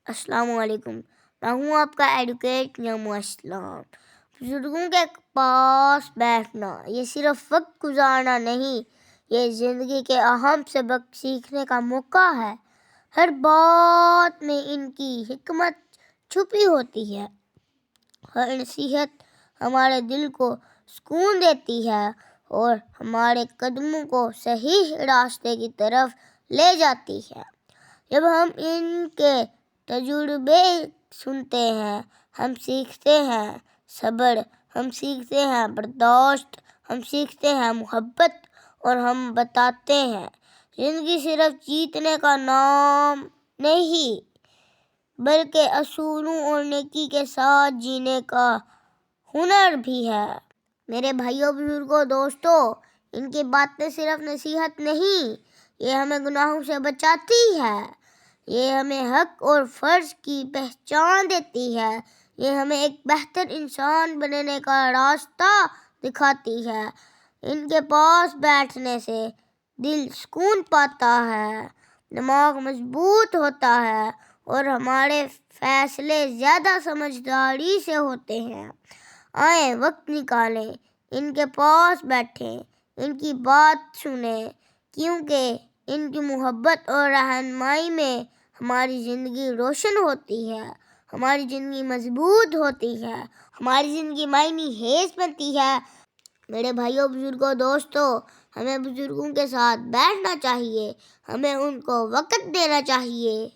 السلام علیکم، میں ہوں آپ کا ایڈوکیٹ نعمو اسلام۔ بزرگوں کے پاس بیٹھنا یہ صرف وقت گزارنا نہیں، یہ زندگی کے اہم سبق سیکھنے کا موقع ہے۔ ہر بات میں ان کی حکمت چھپی ہوتی ہے، ہر نصیحت ہمارے دل کو سکون دیتی ہے اور ہمارے قدموں کو صحیح راستے کی طرف لے جاتی ہے۔ جب ہم ان کے تجربے سنتے ہیں، ہم سیکھتے ہیں صبر، ہم سیکھتے ہیں برداشت، ہم سیکھتے ہیں محبت، اور ہم بتاتے ہیں زندگی صرف جیتنے کا نام نہیں بلکہ اصولوں اور نیکی کے ساتھ جینے کا ہنر بھی ہے۔ میرے بھائیوں، بزرگوں، دوستوں، ان کی باتیں صرف نصیحت نہیں، یہ ہمیں گناہوں سے بچاتی ہے، یہ ہمیں حق اور فرض کی پہچان دیتی ہے، یہ ہمیں ایک بہتر انسان بننے کا راستہ دکھاتی ہے۔ ان کے پاس بیٹھنے سے دل سکون پاتا ہے، دماغ مضبوط ہوتا ہے اور ہمارے فیصلے زیادہ سمجھداری سے ہوتے ہیں۔ آئیں وقت نکالیں، ان کے پاس بیٹھیں، ان کی بات سنیں، کیونکہ ان کی محبت اور رہنمائی میں ہماری زندگی روشن ہوتی ہے، ہماری زندگی مضبوط ہوتی ہے، ہماری زندگی معنی خیز بنتی ہے۔ میرے بھائیوں، بزرگوں، دوستوں، ہمیں بزرگوں کے ساتھ بیٹھنا چاہیے، ہمیں ان کو وقت دینا چاہیے۔